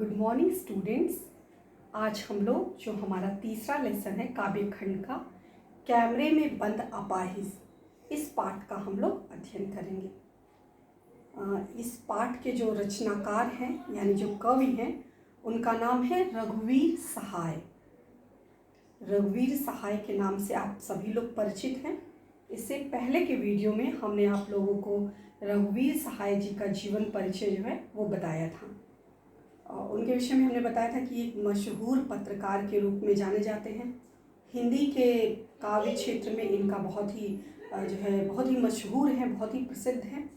Good morning students. आज हम लोग जो हमारा तीसरा लेसन है काव्य खंड का कैमरे में बंद अपाहिज, इस पाठ का हम लोग अध्ययन करेंगे। इस पाठ के जो रचनाकार हैं यानी जो कवि हैं उनका नाम है रघुवीर सहाय। रघुवीर सहाय के नाम से आप सभी लोग परिचित हैं। इससे पहले के वीडियो में हमने आप लोगों को रघुवीर सहाय जी का जीवन परिचय जो है वो बताया था। उनके विषय में हमने बताया था कि एक मशहूर पत्रकार के रूप में जाने जाते हैं। हिंदी के काव्य क्षेत्र में इनका बहुत ही मशहूर है, बहुत ही प्रसिद्ध है।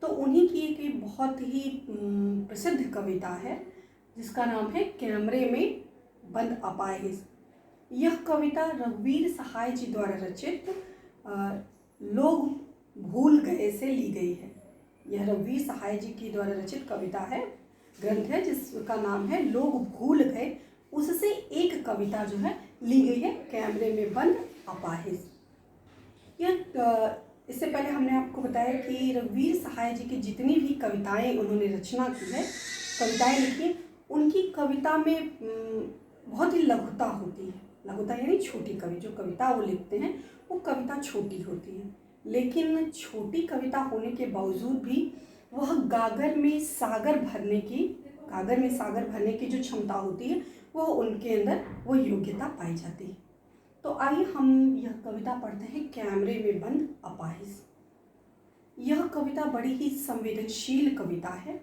तो उन्हीं की एक बहुत ही प्रसिद्ध कविता है जिसका नाम है कैमरे में बंद अपाहिज। यह कविता रघुवीर सहाय जी द्वारा रचित लोग भूल गए से ली गई है। यह रघुवीर सहाय जी की द्वारा रचित कविता है, ग्रंथ है जिसका नाम है लोग भूल गए। उससे एक कविता जो है ली गई है, कैमरे में बंद अपाहिज। इससे पहले हमने आपको बताया कि रघुवीर सहाय जी की जितनी भी कविताएं उन्होंने रचना की है, कविताएं लिखी, उनकी कविता में बहुत ही लघुता होती है। लघुता यानी छोटी कवि, जो कविता वो लिखते हैं वो कविता छोटी होती है। लेकिन छोटी कविता होने के बावजूद भी वह गागर में सागर भरने की जो क्षमता होती है वो उनके अंदर वो योग्यता पाई जाती है। तो आइए हम यह कविता पढ़ते हैं, कैमरे में बंद अपाहिज। यह कविता बड़ी ही संवेदनशील कविता है।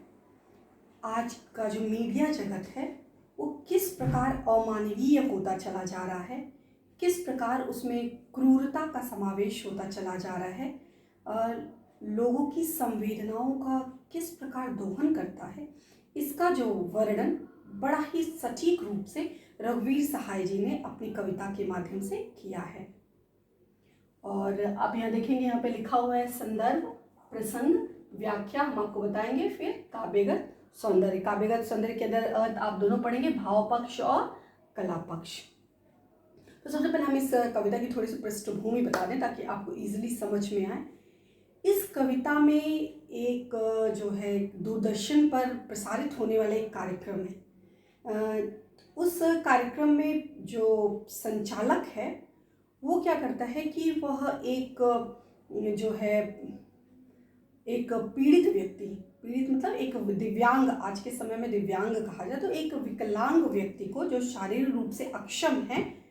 आज का जो मीडिया जगत है वो किस प्रकार अमानवीय होता चला जा रहा है, किस प्रकार उसमें क्रूरता का समावेश होता चला जा रहा है, लोगों की संवेदनाओं का किस प्रकार दोहन करता है, इसका जो वर्णन बड़ा ही सटीक रूप से रघुवीर सहाय जी ने अपनी कविता के माध्यम से किया है। और आप यहाँ देखेंगे, यहाँ पे लिखा हुआ है संदर्भ, प्रसंग, व्याख्या हम आपको बताएंगे, फिर काव्यगत सौंदर्य। काव्यगत सौंदर्य के अंदर आप दोनों पढ़ेंगे, भाव पक्ष और कला पक्ष। तो सबसे पहले हम इस कविता की थोड़ी सी पृष्ठभूमि बता दें ताकि आपको इजीली समझ में आए। इस कविता में एक जो है दूरदर्शन पर प्रसारित होने वाला एक कार्यक्रम है। उस कार्यक्रम में जो संचालक है वो क्या करता है कि वह एक पीड़ित व्यक्ति, पीड़ित मतलब एक दिव्यांग, आज के समय में दिव्यांग कहा जाए तो एक विकलांग व्यक्ति को जो शारीरिक रूप से अक्षम है,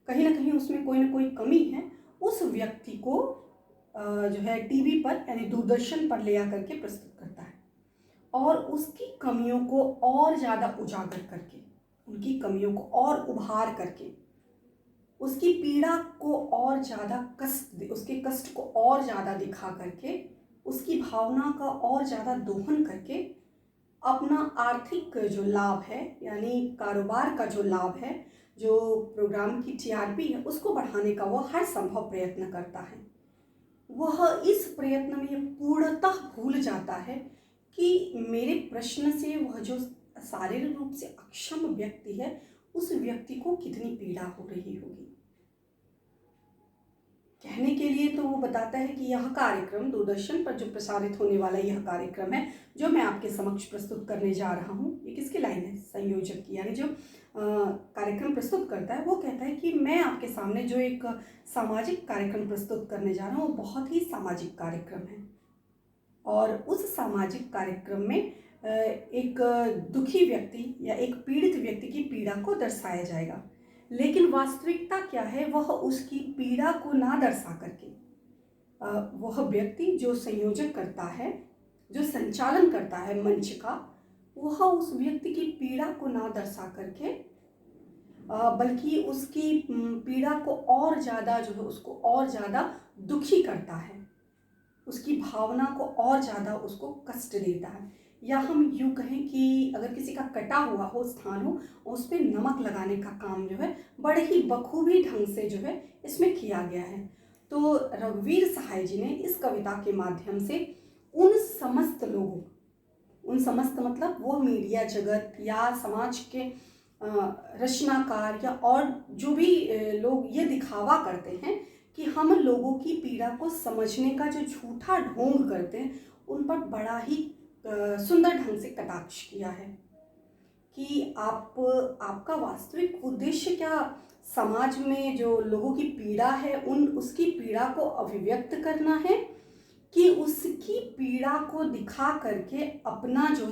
कहीं ना कहीं उसमें कोई ना कोई कमी है, उस व्यक्ति को जो है टीवी पर यानी दूरदर्शन पर ले आकर के प्रस्तुत करता है और उसकी कमियों को और ज़्यादा उजागर करके, उनकी कमियों को और उभार करके, उसकी पीड़ा को और ज़्यादा उसके कष्ट को और ज़्यादा दिखा करके, उसकी भावना का और ज़्यादा दोहन करके अपना आर्थिक जो लाभ है यानी कारोबार का जो लाभ है, जो प्रोग्राम की टीआरपी है, उसको बढ़ाने का वो हर संभव प्रयत्न करता है। वह इस प्रयत्न में पूर्णतः भूल जाता है कि मेरे प्रश्न से वह जो शारीरिक रूप से अक्षम व्यक्ति है उस व्यक्ति को कितनी पीड़ा हो रही होगी। कहने के लिए तो वो बताता है कि यह कार्यक्रम दूरदर्शन पर जो प्रसारित होने वाला यह कार्यक्रम है जो मैं आपके समक्ष प्रस्तुत करने जा रहा हूँ, ये किसकी लाइन है? संयोजक की, यानी जो कार्यक्रम प्रस्तुत करता है वो कहता है कि मैं आपके सामने जो एक सामाजिक कार्यक्रम प्रस्तुत करने जा रहा हूँ वो बहुत ही सामाजिक कार्यक्रम है और उस सामाजिक कार्यक्रम में एक दुखी व्यक्ति या एक पीड़ित व्यक्ति की पीड़ा को दर्शाया जाएगा। लेकिन वास्तविकता क्या है, वह उसकी पीड़ा को ना दर्शा करके वह व्यक्ति जो संयोजक करता है, जो संचालन करता है मंच का, वह उस व्यक्ति की पीड़ा को ना दर्शा करके बल्कि उसकी पीड़ा को और ज़्यादा जो है उसको और ज़्यादा दुखी करता है, उसकी भावना को और ज़्यादा उसको कष्ट देता है। या हम यूँ कहें कि अगर किसी का कटा हुआ हो स्थान हो, उस पर नमक लगाने का काम जो है बड़े ही बखूबी ढंग से जो है इसमें किया गया है। तो रघुवीर सहाय जी ने इस कविता के माध्यम से उन समस्त लोगों, उन समस्त मतलब वो मीडिया जगत या समाज के रचनाकार या और जो भी लोग ये दिखावा करते हैं कि हम लोगों की पीड़ा को समझने का जो झूठा ढोंग करते हैं, उन पर बड़ा ही सुंदर ढंग से कटाक्ष किया है। कि आपका वास्तविक उद्देश्य क्या समाज में जो लोगों की पीड़ा है उसकी पीड़ा को अभिव्यक्त करना है, कि उसकी पीड़ा को दिखा करके अपना जो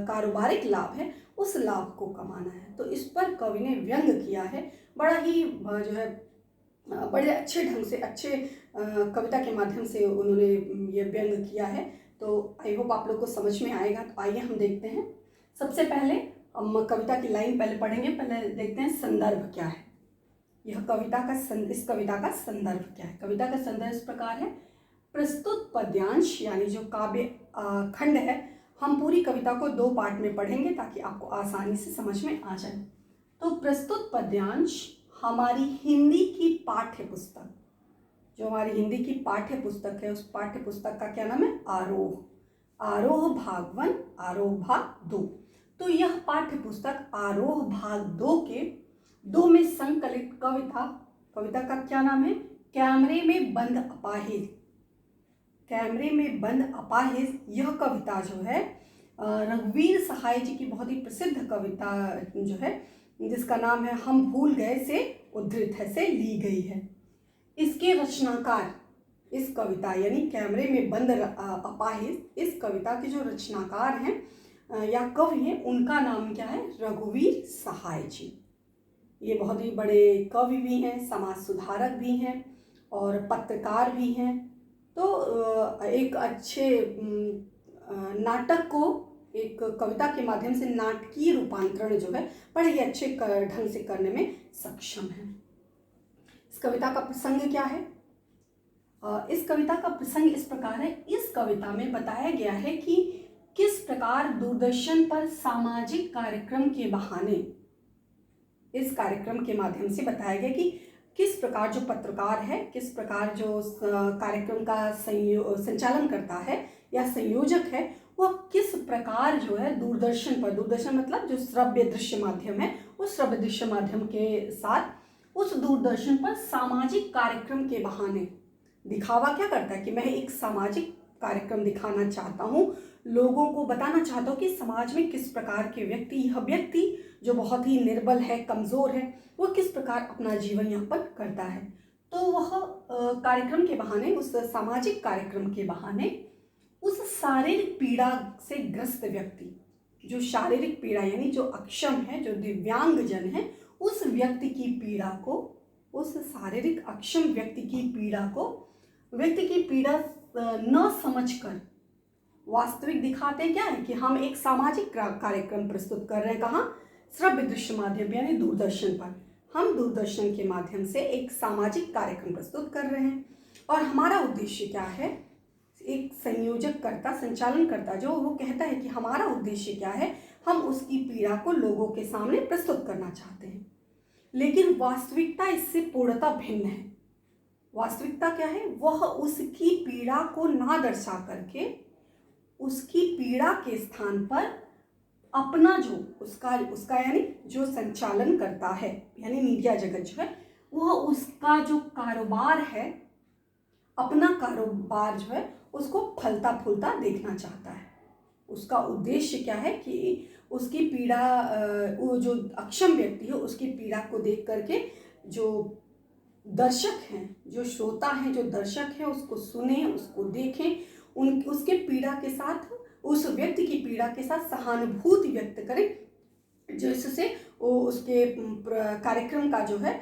कारोबारिक लाभ है उस लाभ को कमाना है। तो इस पर कवि ने व्यंग किया है, बड़ा ही जो है बड़े अच्छे ढंग से, अच्छे कविता के माध्यम से उन्होंने ये व्यंग किया है। तो आई होप आप लोग को समझ में आएगा। तो आइए हम देखते हैं। सबसे पहले हम कविता की लाइन पहले पढ़ेंगे, पहले देखते हैं संदर्भ क्या है। यह इस कविता का संदर्भ क्या है। कविता का संदर्भ इस प्रकार है। प्रस्तुत पद्यांश यानी जो काव्य खंड है, हम पूरी कविता को 2 पार्ट में पढ़ेंगे ताकि आपको आसानी से समझ में आ जाए। तो प्रस्तुत पद्यांश हमारी हिंदी की पाठ्य पुस्तक, जो हमारी हिंदी की पाठ्य पुस्तक है, उस पाठ्य पुस्तक का क्या नाम है? आरोह भाग 1, आरोह भाग 2। तो यह पाठ्य पुस्तक आरोह भाग 2 के 2 में संकलित कविता का क्या नाम है? कैमरे में बंद अपाहिज। कैमरे में बंद अपाहिज यह कविता जो है रघुवीर सहाय जी की बहुत ही प्रसिद्ध कविता जो है, जिसका नाम है हम भूल गए से उद्धृत है, से ली गई है। इसके रचनाकार, इस कविता यानी कैमरे में बंद अपाहिज, इस कविता के जो रचनाकार हैं या कवि हैं, उनका नाम क्या है? रघुवीर सहाय जी। ये बहुत ही बड़े कवि भी हैं, समाज सुधारक भी हैं और पत्रकार भी हैं। तो एक अच्छे नाटक को एक कविता के माध्यम से नाटकीय रूपांतरण जो है बड़े ही अच्छे ढंग से करने में सक्षम है। इस कविता का प्रसंग क्या है? इस कविता का प्रसंग इस प्रकार है। इस कविता में बताया गया है कि किस प्रकार दूरदर्शन पर सामाजिक कार्यक्रम के बहाने, इस कार्यक्रम के माध्यम से बताया गया कि किस प्रकार जो पत्रकार है, किस प्रकार जो कार्यक्रम का संचालन करता है या संयोजक है, वह किस प्रकार जो है दूरदर्शन पर, दूरदर्शन मतलब जो श्रव्य दृश्य माध्यम है, उस श्रव्य दृश्य माध्यम के साथ उस दूरदर्शन पर सामाजिक कार्यक्रम के बहाने दिखावा क्या करता है कि मैं एक सामाजिक कार्यक्रम दिखाना चाहता हूँ, लोगों को बताना चाहता हूँ कि समाज में किस प्रकार के व्यक्ति, यह व्यक्ति जो बहुत ही निर्बल है, कमज़ोर है, वह किस प्रकार अपना जीवन यापन करता है। तो वह कार्यक्रम के बहाने, उस सामाजिक कार्यक्रम के बहाने उस शारीरिक पीड़ा से ग्रस्त व्यक्ति, जो शारीरिक पीड़ा यानी जो अक्षम है, जो दिव्यांगजन है, उस व्यक्ति की पीड़ा को, उस शारीरिक अक्षम व्यक्ति की पीड़ा न समझकर वास्तविक दिखाते क्या है कि हम एक सामाजिक कार्यक्रम प्रस्तुत कर रहे हैं। कहाँ? श्रव्य दृश्य माध्यम यानी दूरदर्शन पर। हम दूरदर्शन के माध्यम से एक सामाजिक कार्यक्रम प्रस्तुत कर रहे हैं और हमारा उद्देश्य क्या है? एक संयोजक करता, संचालन करता जो वो कहता है कि हमारा उद्देश्य क्या है, हम उसकी पीड़ा को लोगों के सामने प्रस्तुत करना चाहते हैं। लेकिन वास्तविकता इससे पूर्णतः भिन्न है। वास्तविकता क्या है? वह उसकी पीड़ा को ना दर्शा करके उसकी पीड़ा के स्थान पर अपना जो उसका यानी जो संचालन करता है यानी मीडिया जगत जो है, वह उसका जो कारोबार है, अपना कारोबार जो है उसको फलता फूलता देखना चाहता है। उसका उद्देश्य क्या है कि उसकी पीड़ा, वो जो अक्षम व्यक्ति है उसकी पीड़ा को देख करके जो दर्शक हैं, जो श्रोता हैं, जो दर्शक हैं, उसको सुने, उसको देखें, उसके पीड़ा के साथ, उस व्यक्ति की पीड़ा के साथ सहानुभूति व्यक्त करें, जिससे वो उसके कार्यक्रम का जो है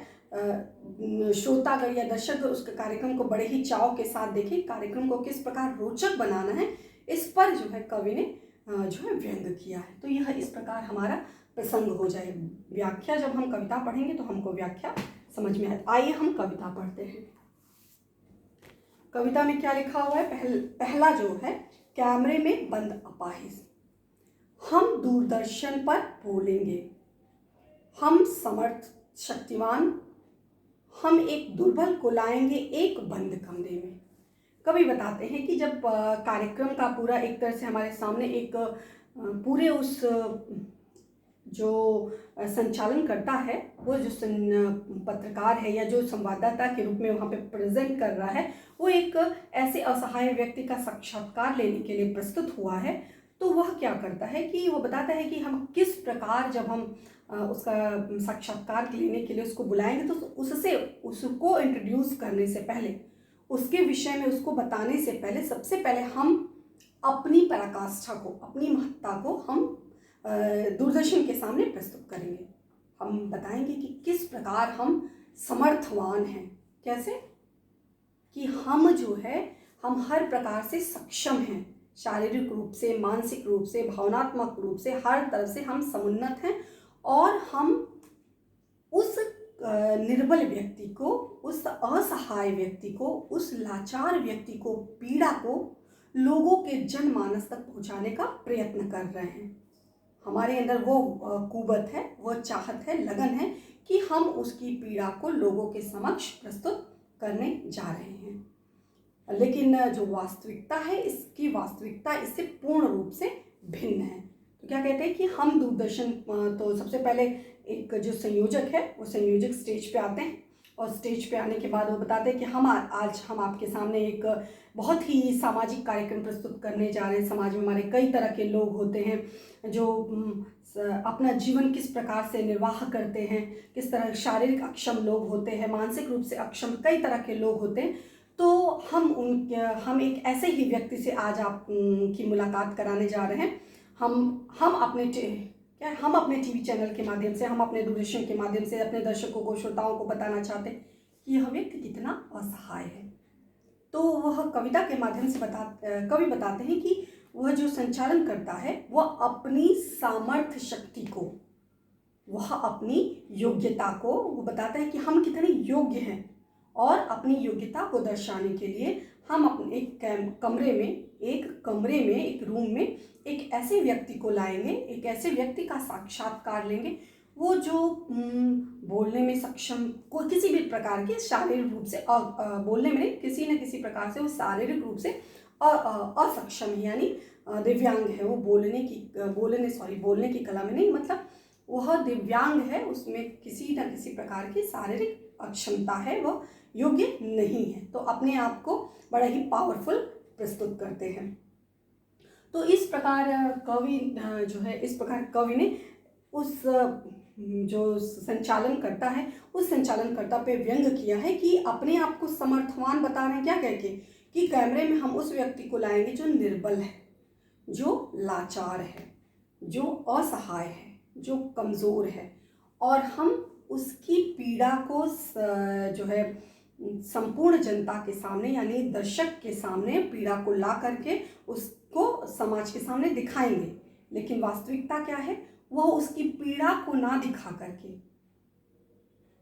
श्रोतागण या दर्शक उसके कार्यक्रम को बड़े ही चाव के साथ देखें, कार्यक्रम को किस प्रकार रोचक बनाना है, इस पर जो है कवि ने जो है व्यंग किया है। तो यह इस प्रकार हमारा प्रसंग हो जाए। व्याख्या जब हम कविता पढ़ेंगे तो हमको व्याख्या समझ में आए। आइए हम कविता पढ़ते हैं। कविता में क्या लिखा हुआ है? पहला जो है, कैमरे में बंद अपाहिज। हम दूरदर्शन पर बोलेंगे, हम समर्थ शक्तिमान, हम एक दुर्बल को लाएंगे एक बंद कमरे में। कवि बताते हैं कि जब कार्यक्रम का पूरा एक तरह से हमारे सामने एक पूरे उस जो संचालन करता है, वो जो पत्रकार है या जो संवाददाता के रूप में वहाँ पे प्रेजेंट कर रहा है, वो एक ऐसे असहाय व्यक्ति का साक्षात्कार लेने के लिए प्रस्तुत हुआ है। तो वह क्या करता है कि वो बताता है कि हम किस प्रकार जब हम उसका साक्षात्कार लेने के लिए उसको बुलाएंगे तो उससे उसको इंट्रोड्यूस करने से पहले, उसके विषय में उसको बताने से पहले, सबसे पहले हम अपनी पराकाष्ठा को, अपनी महत्ता को हम दूरदर्शन के सामने प्रस्तुत करेंगे। हम बताएंगे कि किस प्रकार हम समर्थवान हैं, कैसे कि हम जो है हम हर प्रकार से सक्षम हैं, शारीरिक रूप से, मानसिक रूप से, भावनात्मक रूप से, हर तरह से हम समुन्नत हैं और हम उस निर्बल व्यक्ति को, उस असहाय व्यक्ति को, उस लाचार व्यक्ति को, पीड़ा को लोगों के जनमानस तक पहुंचाने का प्रयत्न कर रहे हैं। हमारे अंदर वो कुवत है, वो चाहत है, लगन है कि हम उसकी पीड़ा को लोगों के समक्ष प्रस्तुत करने जा रहे हैं। लेकिन जो वास्तविकता है, इसकी वास्तविकता इससे पूर्ण रूप से भिन्न है। तो क्या कहते हैं कि हम दूरदर्शन, तो सबसे पहले एक जो संयोजक है वो संयोजक स्टेज पे आते हैं और स्टेज पे आने के बाद वो बताते हैं कि आज हम आपके सामने एक बहुत ही सामाजिक कार्यक्रम प्रस्तुत करने जा रहे हैं। समाज में हमारे कई तरह के लोग होते हैं जो अपना जीवन किस प्रकार से निर्वाह करते हैं, किस तरह शारीरिक अक्षम लोग होते हैं, मानसिक रूप से अक्षम कई तरह के लोग होते हैं। तो हम एक ऐसे ही व्यक्ति से आज आप की मुलाकात कराने जा रहे हैं। हम अपने टीवी चैनल के माध्यम से, हम अपने दूरदर्शन के माध्यम से अपने दर्शकों को, श्रोताओं को बताना चाहते हैं कि यह व्यक्ति कितना असहाय है। तो वह कविता के माध्यम से कवि बताते हैं कि वह जो संचालन करता है वह अपनी सामर्थ्य शक्ति को, वह अपनी योग्यता को, वो बताता है कि हम कितने योग्य हैं और अपनी योग्यता को दर्शाने के लिए हम अपने एक कमरे में, एक रूम में एक ऐसे व्यक्ति को लाएंगे, एक ऐसे व्यक्ति का साक्षात्कार लेंगे वो जो बोलने में सक्षम, को किसी भी प्रकार के शारीरिक रूप से बोलने में किसी न किसी प्रकार से वो शारीरिक रूप से असक्षम है, यानी दिव्यांग है। वो बोलने की कला में नहीं, मतलब वह दिव्यांग है, उसमें किसी न किसी प्रकार की शारीरिक अक्षमता है, वह योग्य नहीं है। तो अपने आप को बड़ा ही पावरफुल प्रस्तुत करते हैं। तो इस प्रकार कवि ने उस जो संचालन करता है उस संचालनकर्ता पे व्यंग किया है कि अपने आप को समर्थवान बता रहे हैं, क्या कह के कि कैमरे में हम उस व्यक्ति को लाएंगे जो निर्बल है, जो लाचार है, जो असहाय है, जो कमज़ोर है, और हम उसकी पीड़ा को जो है संपूर्ण जनता के सामने, यानी दर्शक के सामने पीड़ा को ला करके उसको समाज के सामने दिखाएंगे। लेकिन वास्तविकता क्या है, वह उसकी पीड़ा को ना दिखा करके,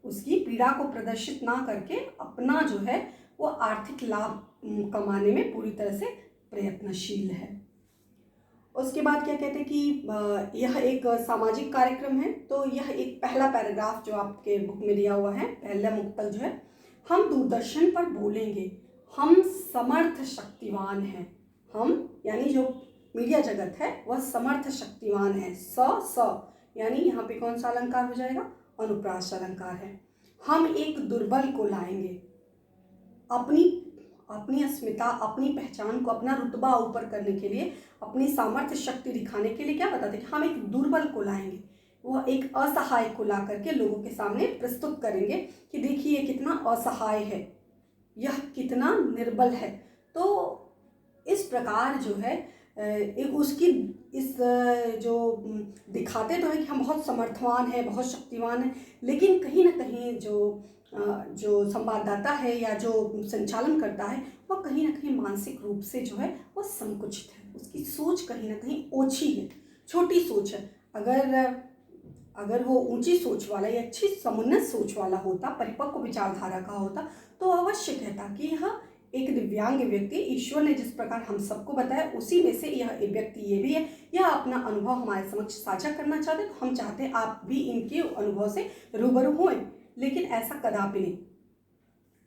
उसकी पीड़ा को प्रदर्शित ना करके अपना जो है वो आर्थिक लाभ कमाने में पूरी तरह से प्रयत्नशील है। उसके बाद क्या कहते हैं कि यह एक सामाजिक कार्यक्रम है। तो यह एक पहला पैराग्राफ जो आपके बुक में दिया हुआ है, पहला मुक्तक जो है, हम दूरदर्शन पर बोलेंगे, हम समर्थ शक्तिवान हैं। हम यानी जो मीडिया जगत है वह समर्थ शक्तिवान है। यानी यहाँ पे कौन सा अलंकार हो जाएगा, अनुप्रास अलंकार है। हम एक दुर्बल को लाएंगे, अपनी अस्मिता, अपनी पहचान को, अपना रुतबा ऊपर करने के लिए, अपनी सामर्थ्य शक्ति दिखाने के लिए क्या बताते हैं कि हम एक दुर्बल को लाएंगे, वह एक असहाय को ला करके लोगों के सामने प्रस्तुत करेंगे कि देखिए कितना असहाय है, यह कितना निर्बल है। तो इस प्रकार जो है एक उसकी इस जो दिखाते तो है कि हम बहुत समर्थवान हैं, बहुत शक्तिवान हैं, लेकिन कहीं ना कहीं जो संवाददाता है या जो संचालन करता है वह कहीं ना कहीं मानसिक रूप से जो है वो संकुचित है, उसकी सोच कहीं ना कहीं ओछी है, छोटी सोच है। अगर वो ऊंची सोच वाला या अच्छी समुन्नत सोच वाला होता, परिपक्व विचारधारा का होता, तो अवश्य कहता कि यह एक दिव्यांग व्यक्ति, ईश्वर ने जिस प्रकार हम सबको बताया उसी में से यह व्यक्ति ये भी है, यह अपना अनुभव हमारे समक्ष साझा करना चाहते, तो हम चाहते हैं आप भी इनके अनुभव से रूबरू हों। लेकिन ऐसा कदापि नहीं।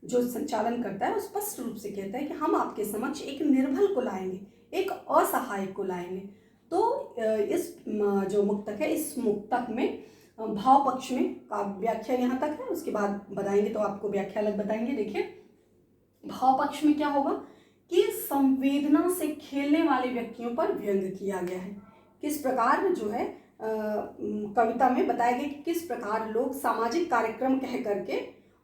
जो संचालन करता है वो स्पष्ट रूप से कहता है कि हम आपके समक्ष एक निर्बल को लाएंगे, एक असहाय को लाएंगे। तो इस जो मुक्तक है, इस मुक्तक में भाव पक्ष में का व्याख्या यहाँ तक है, उसके बाद बताएंगे तो आपको व्याख्या अलग बताएंगे। देखिए भाव पक्ष में क्या होगा कि संवेदना से खेलने वाले व्यक्तियों पर व्यंग किया गया है। किस प्रकार जो है कविता में बताया गया कि किस प्रकार लोग सामाजिक कार्यक्रम कह करके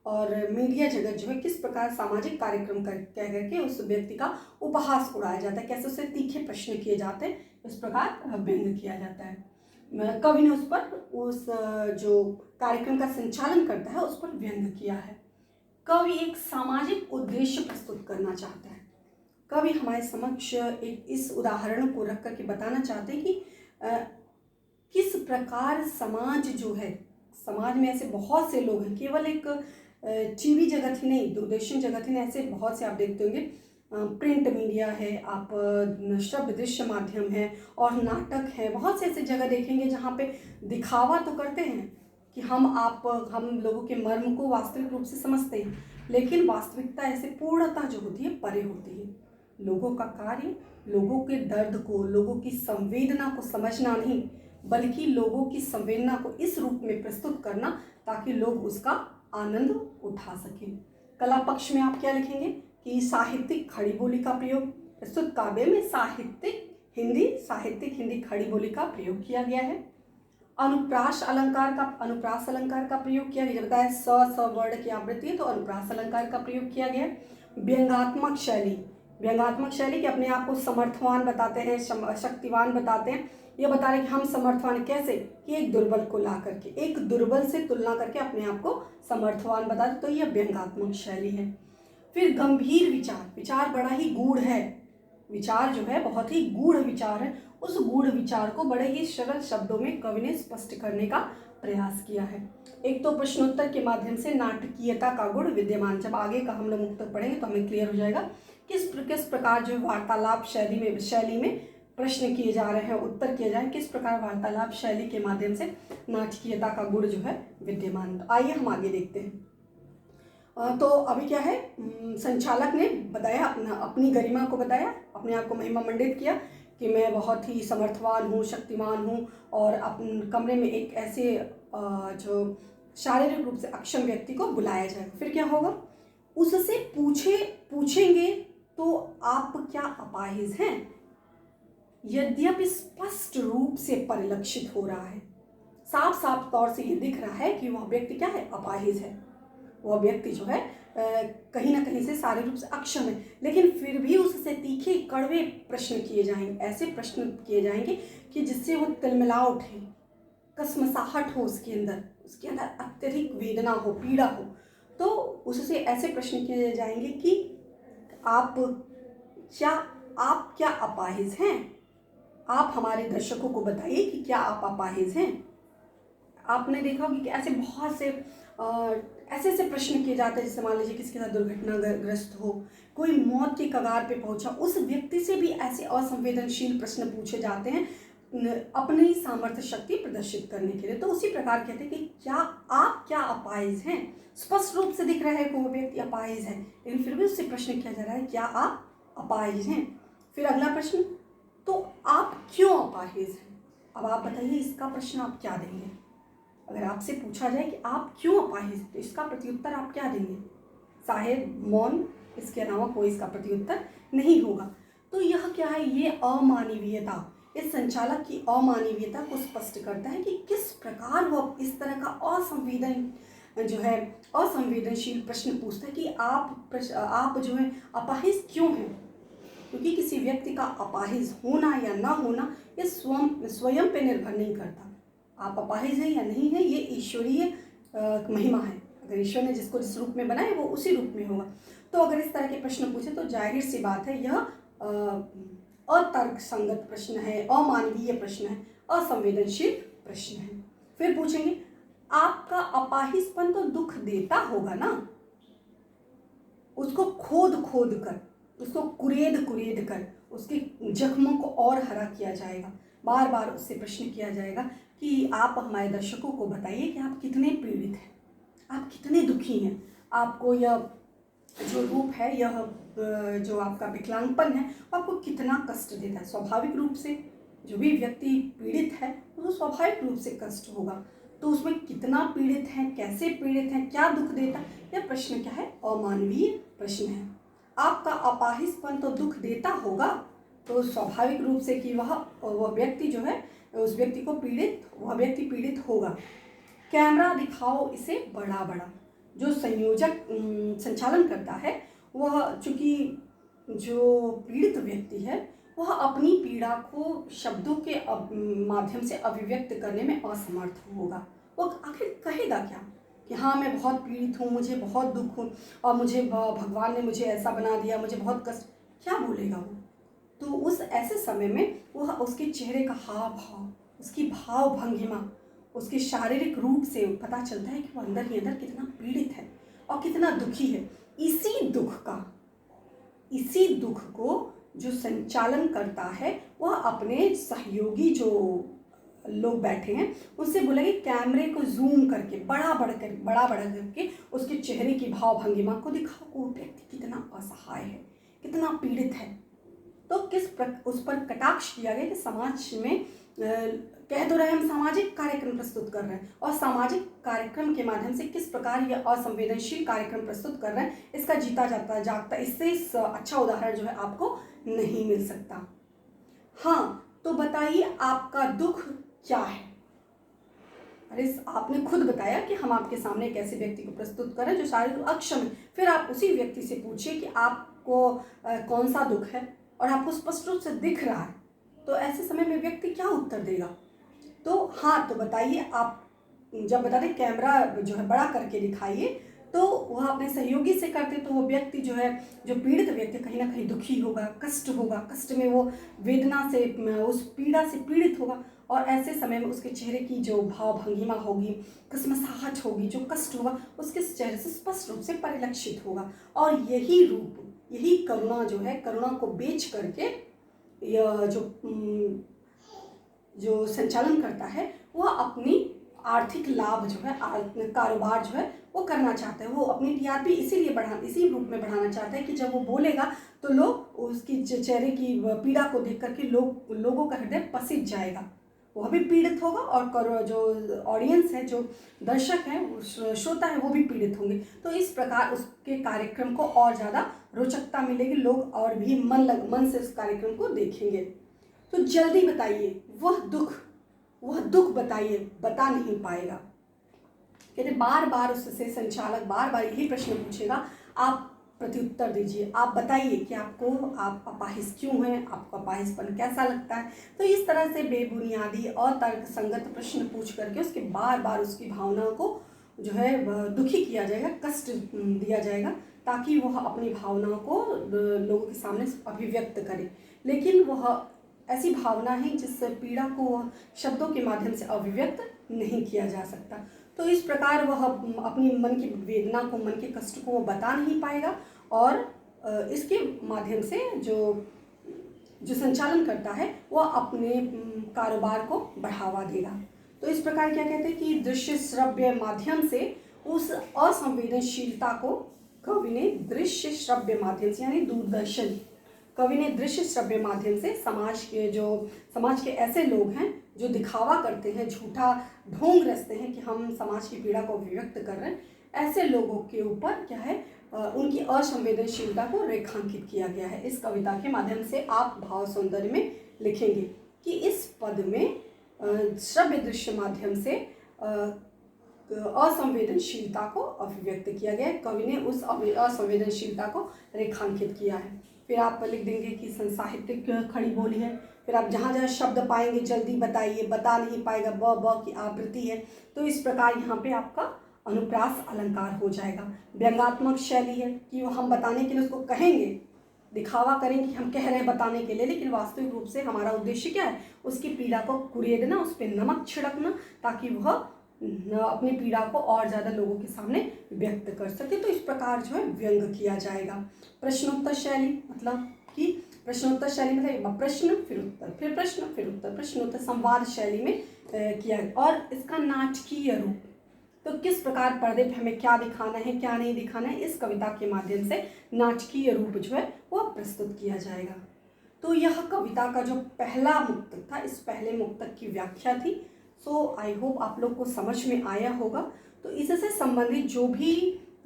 और मीडिया जगत जो है किस प्रकार सामाजिक कार्यक्रम कह करके उस व्यक्ति का उपहास उड़ाया जाता है, कैसे उससे तीखे प्रश्न किए जाते हैं, इस प्रकार व्यंग किया जाता है। कवि ने उस पर उस जो कार्यक्रम का संचालन करता है उस पर व्यंग किया है। कवि एक सामाजिक उद्देश्य प्रस्तुत करना चाहता है। कवि हमारे समक्ष एक इस उदाहरण को रख करके बताना चाहते हैं कि किस प्रकार समाज जो है, समाज में ऐसे बहुत से लोग हैं, केवल एक टीवी जगत ही नहीं, दूरदर्शन जगत ही नहीं, ऐसे बहुत से आप देखते होंगे, प्रिंट मीडिया है, आप श्रव्य दृश्य माध्यम है और नाटक है, बहुत से ऐसे जगह देखेंगे जहाँ पे दिखावा तो करते हैं कि हम लोगों के मर्म को वास्तविक रूप से समझते हैं, लेकिन वास्तविकता ऐसे पूर्णता जो होती है परे होती है। लोगों का कार्य लोगों के दर्द को, लोगों की संवेदना को समझना नहीं, बल्कि लोगों की संवेदना को इस रूप में प्रस्तुत करना ताकि लोग उसका आनंद उठा सकें। कला पक्ष में आप क्या लिखेंगे कि साहित्यिक खड़ी बोली का प्रयोग, प्रस्तुत काव्य में साहित्यिक हिंदी खड़ी बोली का प्रयोग किया गया है। अनुप्रास अलंकार का प्रयोग किया गया, बताया स वर्ण की आवृत्ति है तो अनुप्रास अलंकार का प्रयोग किया गया। व्यंगात्मक शैली कि अपने आप को समर्थवान बताते हैं, शक्तिवान बताते हैं, ये बता रहे हैं कि हम समर्थवान कैसे, कि एक दुर्बल को ला करके, एक दुर्बल से तुलना करके अपने आप को समर्थवान बताते, तो यह व्यंगात्मक शैली है। फिर गंभीर विचार बड़ा ही गूढ़ है, विचार जो है बहुत ही गूढ़ विचार है, उस गूढ़ विचार को बड़े ही सरल शब्दों में कवि ने स्पष्ट करने का प्रयास किया है। एक तो प्रश्नोत्तर के माध्यम से नाटकीयता का गुण विद्यमान, जब आगे का हम लोग उत्तर पढ़ेंगे तो हमें क्लियर हो जाएगा किस प्रकार जो वार्तालाप शैली में प्रश्न किए जा रहे हैं, उत्तर किए जाए, किस प्रकार वार्तालाप शैली के माध्यम से नाटकीयता का गुण जो है विद्यमान। तो आइए हम आगे देखते हैं। तो अभी क्या है, संचालक ने बताया, अपनी गरिमा को बताया, अपने आप को महिमा मंडित किया कि मैं बहुत ही समर्थवान हूँ, शक्तिमान हूँ, और अपने कमरे में एक ऐसे जो शारीरिक रूप से अक्षम व्यक्ति को बुलाया जाएगा। फिर क्या होगा, उससे पूछेंगे तो आप क्या अपाहिज हैं, यद्यपि स्पष्ट रूप से परिलक्षित हो रहा है, साफ साफ तौर से ये दिख रहा है कि वह व्यक्ति क्या है, अपाहिज है, वह व्यक्ति जो है कहीं ना कहीं से शारीरिक रूप से अक्षम है, लेकिन फिर भी उससे तीखे कड़वे प्रश्न किए जाएंगे, ऐसे प्रश्न किए जाएंगे कि जिससे वो तिलमिला उठे, कसमसाहट हो उसके अंदर अत्यधिक वेदना हो, पीड़ा हो, तो उससे ऐसे प्रश्न किए जाएंगे कि आप क्या अपाहिज हैं, आप हमारे दर्शकों को बताइए कि क्या आप अपाहिज हैं। आपने देखा होगा कि ऐसे बहुत से ऐसे प्रश्न किए जाते हैं, जैसे मान लीजिए किसी के साथ दुर्घटनाग्रस्त हो, कोई मौत के कगार पे पहुंचा, उस व्यक्ति से भी ऐसे असंवेदनशील प्रश्न पूछे जाते हैं अपनी सामर्थ्य शक्ति प्रदर्शित करने के लिए। तो उसी प्रकार कहते हैं कि आप क्या अपाहिज हैं, स्पष्ट रूप से दिख रहा है कि वो व्यक्ति अपाहिज है, लेकिन फिर भी उससे प्रश्न किया जा रहा है क्या आप अपाहिज हैं। फिर अगला प्रश्न, तो आप क्यों अपाहिज हैं। अब आप बताइए इसका प्रश्न आप क्या देंगे। अगर आपसे पूछा जाए कि आप क्यों अपाहिज हैं, तो इसका प्रत्युत्तर आप क्या देंगे, शायद मौन, इसके अलावा कोई इसका प्रत्युत्तर नहीं होगा। तो यह क्या है, ये अमानवीयता, इस संचालक की अमानवीयता को स्पष्ट करता है कि किस प्रकार वो इस तरह का असंवेदनशील प्रश्न पूछता है कि आप जो है अपाहिज क्यों हैं। क्योंकि किसी व्यक्ति का अपाहिज होना या ना होना ये स्वयं पे निर्भर नहीं करता, आप अपाहिज हैं या नहीं है, ये ईश्वरीय महिमा है। अगर ईश्वर ने जिसको जिस रूप में बनाए वो उसी रूप में होगा। तो अगर इस तरह के प्रश्न पूछे तो जाहिर सी बात है यह अतर्क संगत प्रश्न है, अमानवीय प्रश्न है, असंवेदनशील प्रश्न है। फिर पूछेंगे आपका अपाहिजपन तो दुख देता होगा ना, उसको खोद कर, उसको कुरेद कर उसके जख्मों को और हरा किया जाएगा। बार बार उससे प्रश्न किया जाएगा कि आप हमारे दर्शकों को बताइए कि आप कितने पीड़ित हैं, आप कितने दुखी हैं, आपको यह जो रूप है, यह जो आपका विकलांगपन है, वो आपको कितना कष्ट देता है। स्वाभाविक रूप से जो भी व्यक्ति पीड़ित है उसको स्वाभाविक रूप से कष्ट होगा, तो उसमें कितना पीड़ित है, कैसे पीड़ित है, क्या दुख देता है, यह प्रश्न क्या है, अमानवीय प्रश्न है। आपका अपाहिजपन तो दुख देता होगा, तो स्वाभाविक रूप से कि वह व्यक्ति जो है उस व्यक्ति को वह व्यक्ति पीड़ित होगा। कैमरा दिखाओ इसे बड़ा बड़ा। जो संयोजक संचालन करता है वह, चूंकि जो पीड़ित व्यक्ति है वह अपनी पीड़ा को शब्दों के माध्यम से अभिव्यक्त करने में असमर्थ होगा। वो आखिर कहेगा क्या कि हाँ मैं बहुत पीड़ित हूँ, मुझे बहुत दुख हूँ और मुझे भगवान ने मुझे ऐसा बना दिया, मुझे बहुत कष्ट, क्या बोलेगा वो? तो उस ऐसे समय में वह उसके चेहरे का हाव भाव, उसकी भाव भंगिमा, उसके शारीरिक रूप से पता चलता है कि वो अंदर ही अंदर कितना पीड़ित है और कितना दुखी है। इसी दुख को जो संचालन करता है वह अपने सहयोगी जो लोग बैठे हैं उनसे बोला कि कैमरे को जूम करके बड़ा करके उसके चेहरे की भाव भंगिमा को दिखाओ, वो व्यक्ति कितना असहाय है, कितना पीड़ित है। तो उस पर कटाक्ष किया गया कि समाज में कह तो रहे हम सामाजिक कार्यक्रम प्रस्तुत कर रहे हैं, और सामाजिक कार्यक्रम के माध्यम से किस प्रकार यह असंवेदनशील कार्यक्रम प्रस्तुत कर रहे हैं, इसका जीता जागता इससे अच्छा उदाहरण जो है आपको नहीं मिल सकता। हाँ, तो बताइए आपका दुख क्या है? अरे आपने खुद बताया कि हम आपके सामने एक ऐसे व्यक्ति को प्रस्तुत करें जो शारीरिक अक्षम है। फिर आप उसी व्यक्ति से पूछिए कि आपको कौन सा दुख है और आपको स्पष्ट रूप से दिख रहा है, तो ऐसे समय में व्यक्ति क्या उत्तर देगा? तो हाँ, तो बताइए आप। जब बता दें कैमरा जो है बड़ा करके दिखाइए, तो वह अपने सहयोगी से करते तो वो व्यक्ति जो है, जो पीड़ित व्यक्ति कहीं ना कहीं दुखी होगा, कष्ट में वो वेदना से, उस पीड़ा से पीड़ित होगा, और ऐसे समय में उसके चेहरे की जो भाव भंगिमा होगी, कसमसाहट होगी, जो कष्ट होगा उसके चेहरे से स्पष्ट रूप से परिलक्षित होगा। और यही करुणा जो है, करुणा को बेच करके यह जो संचालन करता है वह अपनी आर्थिक लाभ जो है, कारोबार जो है वो करना चाहता है। वो अपनी टीआरपी इसी रूप में बढ़ाना चाहता है कि जब वो बोलेगा तो लोग उसकी चेहरे की पीड़ा को देख करके लोगों का हृदय पसीज जाएगा, वह भी पीड़ित होगा, और जो ऑडियंस है, जो दर्शक है, श्रोता है, वो भी पीड़ित होंगे। तो इस प्रकार उसके कार्यक्रम को और ज़्यादा रोचकता मिलेगी, लोग और भी मन से उस कार्यक्रम को देखेंगे। तो जल्दी बताइए वह दुख बताइए, बता नहीं पाएगा। कहते बार बार उससे संचालक बार बार यही प्रश्न पूछेगा, आप प्रत्युत्तर दीजिए, आप बताइए कि आप अपाहिज क्यों हैं, आपको अपाहिजपन कैसा लगता है। तो इस तरह से बेबुनियादी और तर्कसंगत प्रश्न पूछ करके उसके बार बार उसकी भावनाओं को जो है दुखी किया जाएगा, कष्ट दिया जाएगा, ताकि वह अपनी भावनाओं को लोगों के सामने अभिव्यक्त करे। लेकिन वह ऐसी भावना है जिस पीड़ा को शब्दों के माध्यम से अभिव्यक्त नहीं किया जा सकता। तो इस प्रकार वह अपनी मन की वेदना को, मन के कष्ट को वो बता नहीं पाएगा, और इसके माध्यम से जो संचालन करता है वह अपने कारोबार को बढ़ावा देगा। तो इस प्रकार क्या कहते हैं कि दृश्य श्रव्य माध्यम से उस असंवेदनशीलता को कवि ने दृश्य श्रव्य माध्यम से, यानी दूरदर्शन, कवि ने दृश्य श्रव्य माध्यम से समाज के ऐसे लोग हैं जो दिखावा करते हैं, झूठा ढोंग रचते हैं कि हम समाज की पीड़ा को अभिव्यक्त कर रहे हैं, ऐसे लोगों के ऊपर क्या है, उनकी असंवेदनशीलता को रेखांकित किया गया है। इस कविता के माध्यम से आप भाव सौंदर्य में लिखेंगे कि इस पद में श्रव्य दृश्य माध्यम से असंवेदनशीलता को अभिव्यक्त किया गया है। कवि ने उस असंवेदनशीलता को रेखांकित किया है। फिर आप लिख देंगे कि संसाहित्यिक खड़ी बोली है। फिर आप जहाँ जहाँ शब्द पाएंगे जल्दी बताइए, बता नहीं पाएगा, ब की आवृत्ति है। तो इस प्रकार यहाँ पे आपका अनुप्रास अलंकार हो जाएगा। व्यंग्यात्मक शैली है कि वो हम बताने के लिए उसको कहेंगे, दिखावा करेंगे कि हम कह रहे हैं बताने के लिए, लेकिन वास्तविक रूप से हमारा उद्देश्य क्या है, उसकी पीड़ा को कुरेदना, उस पर नमक छिड़कना, ताकि वह अपनी पीड़ा को और ज़्यादा लोगों के सामने व्यक्त कर सके। तो इस प्रकार जो है व्यंग किया जाएगा। प्रश्नोत्तर शैली मतलब कि प्रश्नोत्तर शैली मतलब प्रश्न फिर उत्तर, फिर प्रश्न फिर उत्तर, प्रश्नोत्तर संवाद शैली में किया। और इसका नाटकीय रूप, तो किस प्रकार पर्दे पर हमें क्या दिखाना है, क्या नहीं दिखाना है, इस कविता के माध्यम से नाटकीय रूप जो है वह प्रस्तुत किया जाएगा। तो यह कविता का जो पहला मुक्तक था, इस पहले मुक्तक की व्याख्या थी। सो आई होप आप लोग को समझ में आया होगा। तो इससे संबंधित जो भी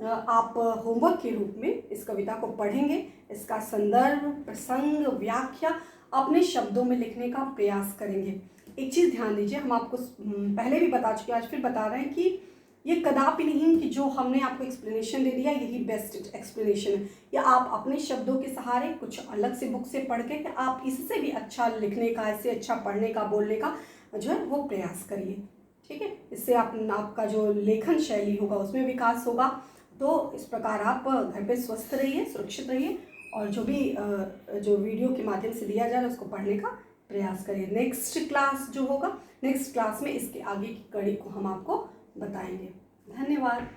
आप होमवर्क के रूप में इस कविता को पढ़ेंगे। इसका संदर्भ, प्रसंग, व्याख्या अपने शब्दों में लिखने का प्रयास करेंगे। एक चीज़ ध्यान दीजिए, हम आपको पहले भी बता चुके, आज फिर बता रहे हैं कि ये कदापि नहीं कि जो हमने आपको एक्सप्लेनेशन दे दिया यही बेस्ट एक्सप्लेनेशन है, या आप अपने शब्दों के सहारे कुछ अलग से बुक से पढ़ के आप इससे भी अच्छा लिखने का, इससे अच्छा पढ़ने का, बोलने का जो है वो प्रयास करिए। ठीक है, इससे आपका जो लेखन शैली होगा उसमें विकास होगा। तो इस प्रकार आप घर पे स्वस्थ रहिए, सुरक्षित रहिए, और जो भी जो वीडियो के माध्यम से दिया जा रहा है उसको पढ़ने का प्रयास करिए। नेक्स्ट क्लास जो होगा, नेक्स्ट क्लास में इसके आगे की कड़ी को हम आपको बताएंगे। धन्यवाद।